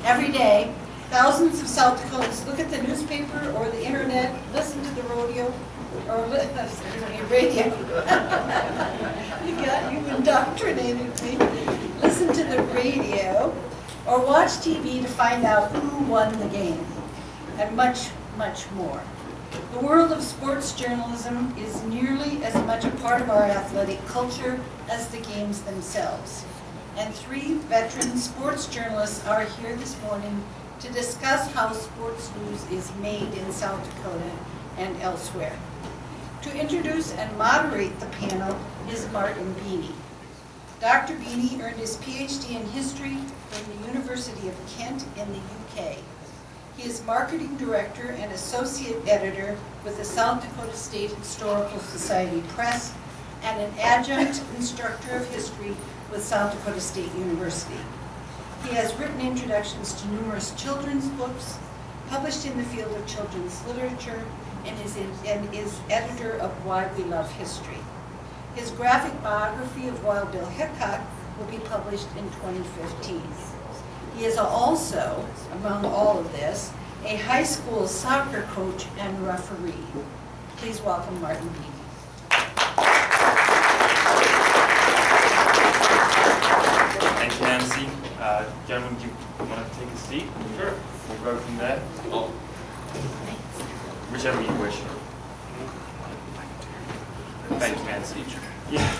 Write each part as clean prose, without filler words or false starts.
Every day, thousands of South Dakotans look at the newspaper or the internet, listen to the rodeo, or radio. You've indoctrinated me. Listen to the radio, or watch TV to find out who won the game, and much, much more. The world of sports journalism is nearly as much a part of our athletic culture as the games themselves. And 3 veteran sports journalists are here this morning to discuss how sports news is made in South Dakota and elsewhere. To introduce and moderate the panel is Martin Beanie. Dr. Beanie earned his PhD in history from the University of Kent in the UK. He is marketing director and associate editor with the South Dakota State Historical Society Press and an adjunct instructor of history with South Dakota State University. He has written introductions to numerous children's books, published in the field of children's literature, and is editor of Why We Love History. His graphic biography of Wild Bill Hickok will be published in 2015. He is also, among all of this, a high school soccer coach and referee. Please welcome Martin Beanie. Thank you, Nancy. Gentlemen, do you want to take a seat? Sure. We'll go from there. Whichever you wish. Thank you, Nancy. Yeah.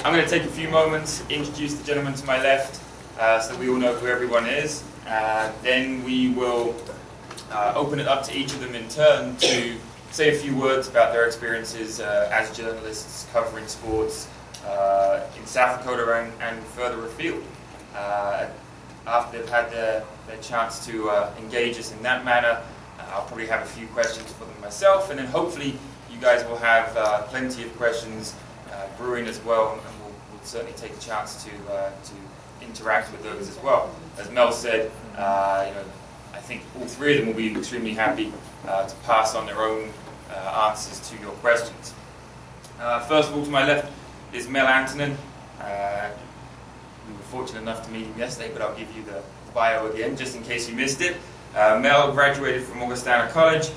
I'm going to take a few moments, introduce the gentleman to my left, so that we all know who everyone is. Then we will open it up to each of them in turn to say a few words about their experiences as journalists covering sports in South Dakota and further afield. After they've had their chance to engage us in that manner, I'll probably have a few questions for them myself, and then hopefully you guys will have plenty of questions brewing as well, and we'll certainly take a chance to interact with those as well. As Mel said, I think all 3 of them will be extremely happy to pass on their own answers to your questions. First of all, to my left is Mel Antonen. We were fortunate enough to meet him yesterday, but I'll give you the bio again, just in case you missed it. Mel graduated from Augustana College,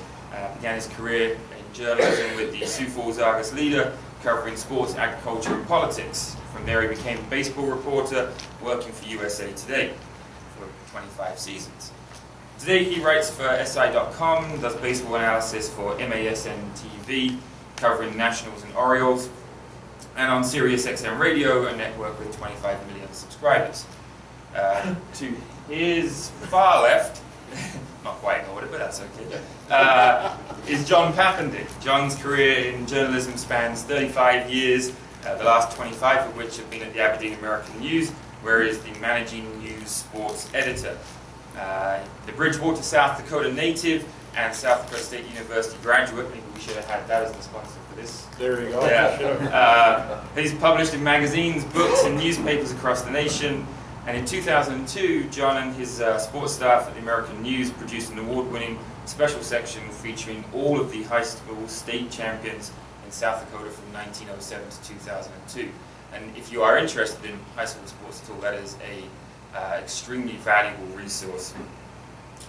began his career in journalism with the Sioux Falls Argus Leader, covering sports, agriculture, and politics. From there, he became a baseball reporter, working for USA Today for 25 seasons. Today, he writes for SI.com, does baseball analysis for MASN TV, covering Nationals and Orioles, and on Sirius XM Radio, a network with 25 million subscribers. To his far left, not quite in order, but that's okay, is John Papendick. John's career in journalism spans 35 years, the last 25 of which have been at the Aberdeen American News, where he is the managing news sports editor. The Bridgewater, South Dakota native and South Dakota State University graduate. Maybe we should have had that as the sponsor for this. There you go. Yeah. He's published in magazines, books, and newspapers across the nation. And in 2002, John and his sports staff at the American News produced an award-winning special section featuring all of the high school state champions in South Dakota from 1907 to 2002. And if you are interested in high school sports at all, that is a extremely valuable resource.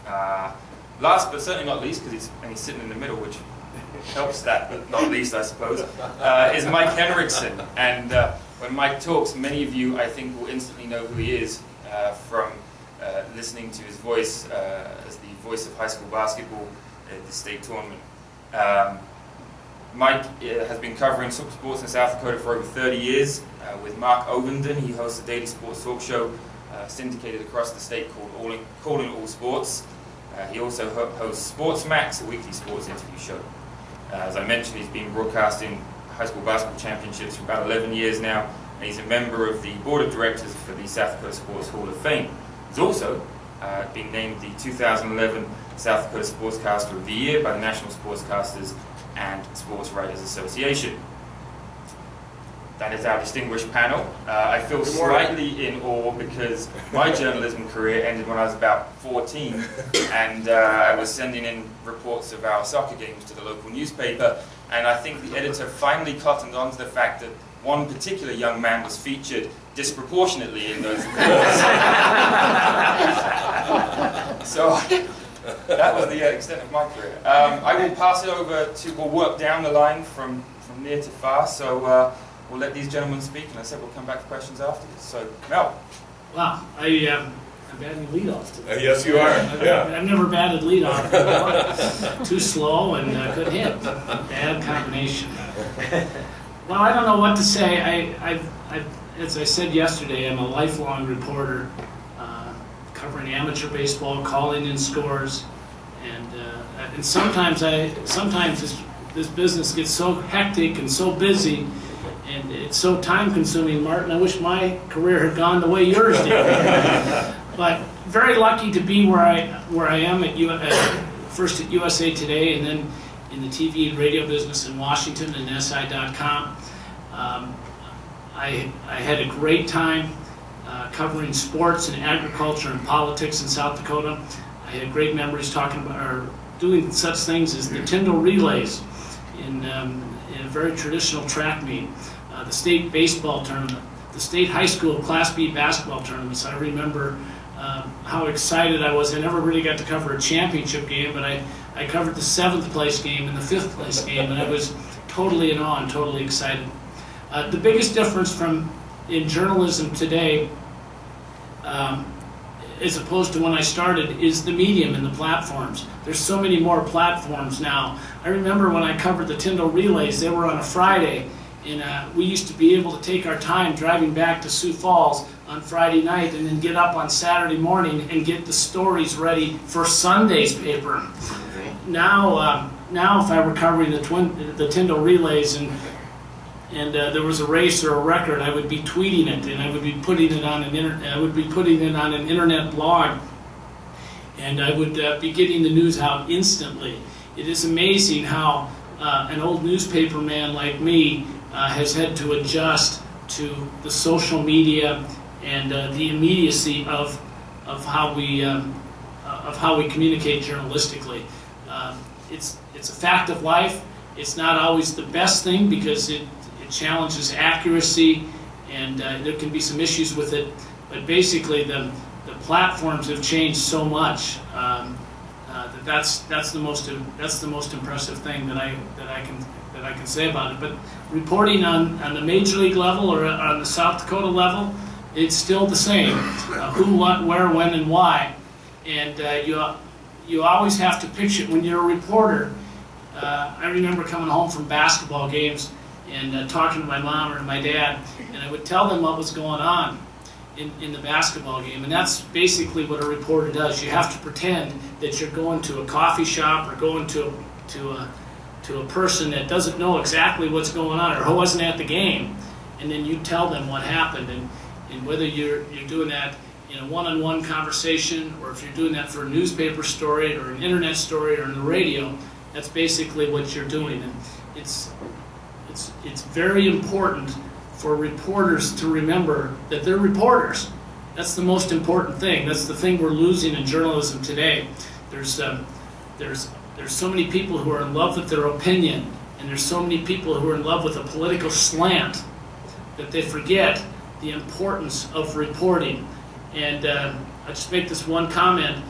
Last but certainly not least, because he's sitting in the middle, which helps that, but not least, I suppose, is Mike Henriksen. And when Mike talks, many of you, I think, will instantly know who he is from listening to his voice as the voice of high school basketball at the state tournament. Mike has been covering sports in South Dakota for over 30 years. With Mark Ovenden, he hosts a daily sports talk show syndicated across the state called Calling All Sports. He also hosts Sports Max, a weekly sports interview show. As I mentioned, he's been broadcasting high school basketball championships for about 11 years now, and he's a member of the board of directors for the South Dakota Sports Hall of Fame. He's also been named the 2011 South Dakota Sportscaster of the Year by the National Sportscasters and Sports Writers Association. That is our distinguished panel. I feel slightly in awe because my journalism career ended when I was about 14, and I was sending in reports of our soccer games to the local newspaper, and I think the editor finally cottoned on to the fact that one particular young man was featured disproportionately in those reports. So that was the extent of my career. I will pass it over to, we'll work down the line from near to far, so we'll let these gentlemen speak, and I said we'll come back to questions afterwards. So, Mel. Wow, I'm batting leadoff today. Yes, you are. I've never batted leadoff before. Too slow and couldn't hit. Bad combination. Well, I don't know what to say. As I said yesterday, I'm a lifelong reporter, covering amateur baseball, calling in scores, and sometimes this business gets so hectic and so busy, and it's so time-consuming, Martin. I wish my career had gone the way yours did. But very lucky to be where I am first at USA Today, and then in the TV and radio business in Washington and SI.com. I had a great time covering sports and agriculture and politics in South Dakota. I had great memories doing such things as the Tyndall Relays in a very traditional track meet, the state baseball tournament, the state high school Class B basketball tournaments. I remember how excited I was. I never really got to cover a championship game, but I covered the 7th place game and the 5th place game, and I was totally in awe and totally excited. The biggest difference in journalism today, as opposed to when I started, is the medium and the platforms. There's so many more platforms now. I remember when I covered the Tyndall Relays, they were on a Friday, and we used to be able to take our time driving back to Sioux Falls on Friday night and then get up on Saturday morning and get the stories ready for Sunday's paper. Now if I were covering the Tyndall Relays and there was a race or a record, I would be tweeting it, and I would be putting it on an internet blog, and I would be getting the news out instantly. It is amazing how an old newspaper man like me has had to adjust to the social media and the immediacy of how we communicate journalistically. It's a fact of life. It's not always the best thing because it challenges accuracy, and there can be some issues with it. But basically, the platforms have changed so much that's the most impressive thing that I can say about it. But reporting on the major league level or on the South Dakota level, it's still the same. Who, what, where, when, and why. And you always have to picture when you're a reporter. I remember coming home from basketball games and talking to my mom or to my dad, and I would tell them what was going on in the basketball game. And that's basically what a reporter does. You have to pretend that you're going to a coffee shop or going to a person that doesn't know exactly what's going on or who wasn't at the game, and then you tell them what happened. And whether you're doing that in a one-on-one conversation, or if you're doing that for a newspaper story or an internet story or in the radio, that's basically what you're doing. And it's very important for reporters to remember that they're reporters. That's the most important thing. That's the thing we're losing in journalism today. There's so many people who are in love with their opinion, and there's so many people who are in love with a political slant that they forget the importance of reporting. And I'll just make this one comment.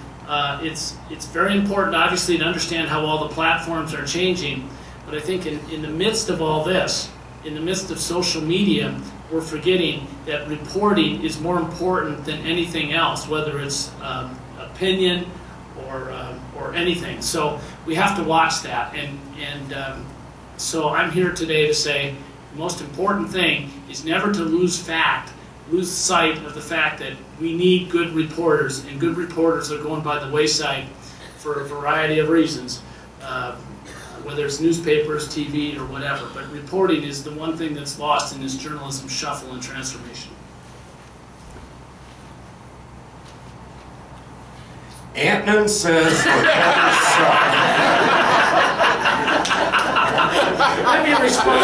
It's very important, obviously, to understand how all the platforms are changing. But I think in the midst of all this, in the midst of social media, we're forgetting that reporting is more important than anything else, whether it's opinion or anything. So we have to watch that. And so I'm here today to say the most important thing is never to lose sight of the fact that we need good reporters, and good reporters are going by the wayside for a variety of reasons. Whether it's newspapers, TV, or whatever. But reporting is the one thing that's lost in this journalism shuffle and transformation. Antonen says reporters suck. Let me respond.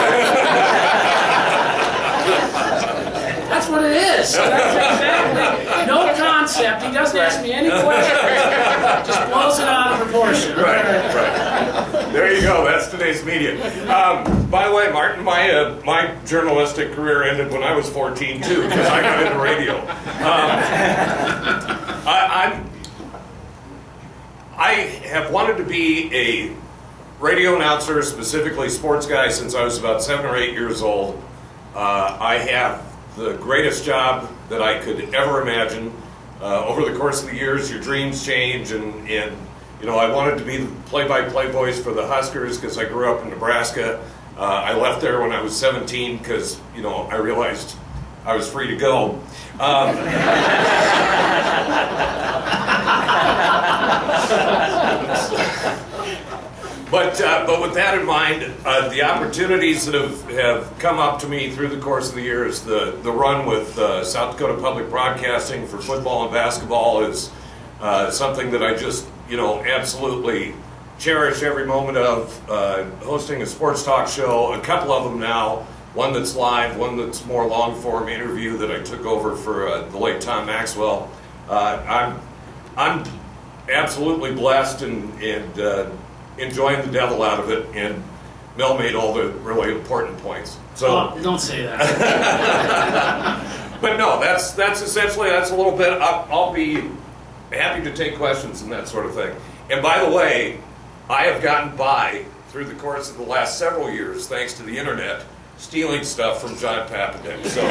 That's what it is. That's exactly. No concept. He doesn't ask me any questions. Just blows it out of proportion. Right. There you go. That's today's today's media. By the way, Martin, my journalistic career ended when I was 14 too, because I got into radio. I have wanted to be a radio announcer, specifically sports guy, since I was about 7 or 8 years old. I have the greatest job that I could ever imagine. Over the course of the years, your dreams change, and you know, I wanted to be the play-by-play voice for the Huskers because I grew up in Nebraska. I left there when I was 17 because, you know, I realized I was free to go. But with that in mind, the opportunities that have come up to me through the course of the years, the run with South Dakota Public Broadcasting for football and basketball is something that I just, you know, absolutely cherish every moment of. Hosting a sports talk show, a couple of them now, one that's live, one that's more long-form interview that I took over for the late Tom Maxwell. I'm absolutely blessed and enjoying the devil out of it, and Mel made all the really important points. So don't say that. but no, that's essentially, that's a little bit. I'll be happy to take questions and that sort of thing. And by the way, I have gotten by through the course of the last several years, thanks to the internet, stealing stuff from John Papendick. So